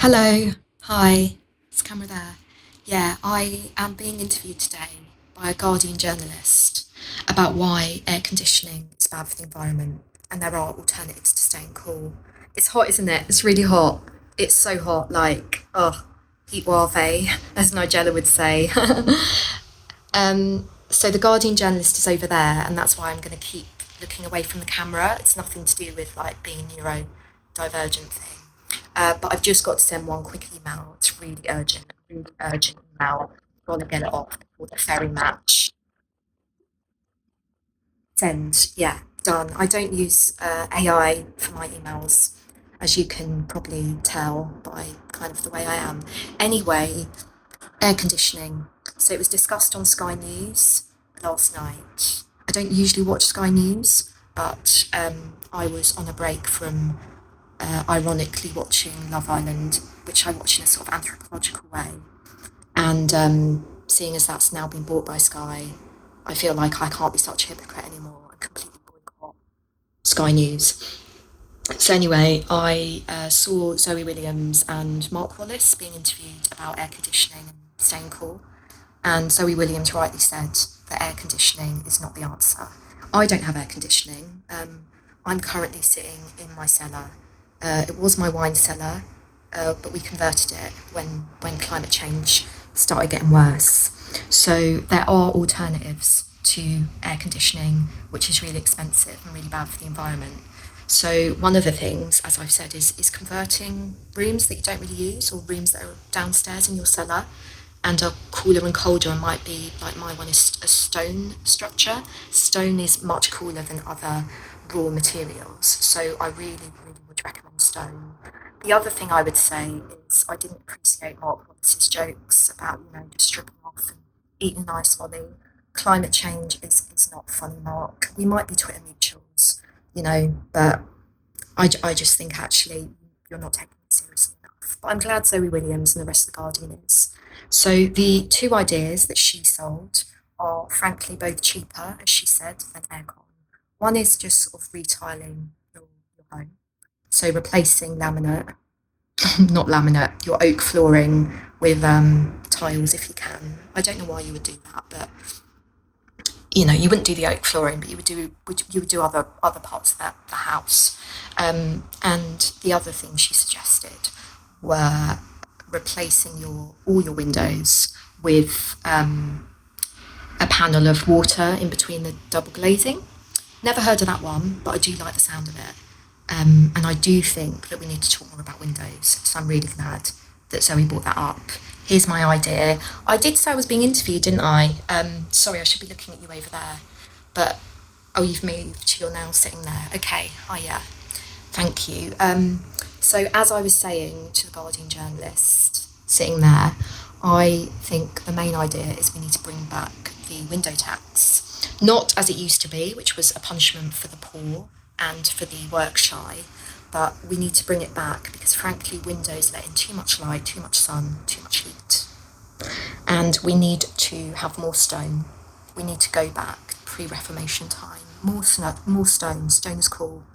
Hello, hi, is the camera there? Yeah, I am being interviewed today by a Guardian journalist about why air conditioning is bad for the environment and there are alternatives to staying cool. It's hot, isn't it? It's really hot. It's so hot, like, oh, heat wave, as Nigella would say. So the Guardian journalist is over there, and that's why I'm going to keep looking away from the camera. It's nothing to do with like being neurodivergent thing. But I've just got to send one quick email. It's really urgent email. Got to get it off before the ferry match. Send, yeah, done. I don't use AI for my emails, as you can probably tell by kind of the way I am. Anyway, air conditioning. So it was discussed on Sky News last night. I don't usually watch Sky News, but I was on a break from ironically watching Love Island, which I watch in a sort of anthropological way. And seeing as that's now been bought by Sky, I feel like I can't be such a hypocrite anymore and completely boycott Sky News. So anyway, I saw Zoe Williams and Mark Wallace being interviewed about air conditioning and staying cool. And Zoe Williams rightly said that air conditioning is not the answer. I don't have air conditioning. I'm currently sitting in my cellar. It was my wine cellar, but we converted it when climate change started getting worse. So there are alternatives to air conditioning, which is really expensive and really bad for the environment. So one of the things, as I've said, is converting rooms that you don't really use or rooms that are downstairs in your cellar and are cooler and colder and might be like my one is a stone structure. Stone is much cooler than other raw materials. So I really would recommend stone. The other thing I would say is I didn't appreciate Mark Wallace's jokes about, just stripping off and eating nice Molly. Climate change is not funny, Mark. We might be Twitter mutuals, but I just think actually you're not taking it seriously enough. But I'm glad Zoe Williams and the rest of the Guardian is. So the two ideas that she sold are frankly both cheaper, as she said, than aircon. One is just sort of retiling your home. So replacing laminate, not laminate, your oak flooring with tiles if you can. I don't know why you would do that, but you wouldn't do the oak flooring, but you would do other parts of the house. And the other thing she suggested were replacing all your windows with a panel of water in between the double glazing. Never heard of that one, but I do like the sound of it. And I do think that we need to talk more about windows. So I'm really glad that Zoe brought that up. Here's my idea. I did say I was being interviewed, didn't I? Sorry, I should be looking at you over there. But, oh, you've moved. You're now sitting there. Okay. Oh, yeah. Thank you. So, as I was saying to the Guardian journalist sitting there, I think the main idea is we need to bring back the window tax. Not as it used to be, which was a punishment for the poor and for the work shy, but we need to bring it back because, frankly, windows let in too much light, too much sun, too much heat. And we need to have more stone. We need to go back pre-Reformation time. More snow, more stone. Stone is cool.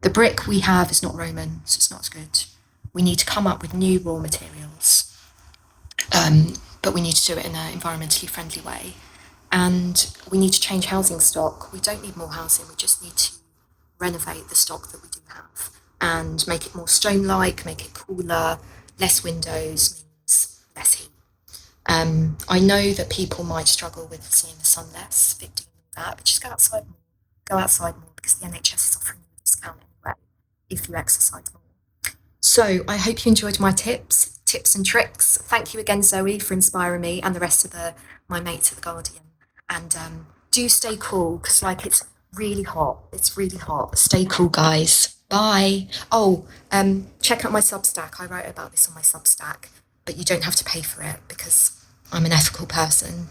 The brick we have is not Roman, so it's not as good. We need to come up with new raw materials, but we need to do it in an environmentally friendly way. And we need to change housing stock. We don't need more housing, we just need to renovate the stock that we do have and make it more stone-like, make it cooler. Less windows means less heat. I know that people might struggle with seeing the sun less, 15 and that, but just go outside more. Go outside more because the NHS is offering you a discount anyway if you exercise more. So I hope you enjoyed my tips and tricks. Thank you again, Zoe, for inspiring me and the rest of my mates at the Guardian. And do stay cool because like it's really hot. It's really hot. Stay cool, guys. Bye. Oh, check out my Substack. I wrote about this on my Substack, but you don't have to pay for it because I'm an ethical person.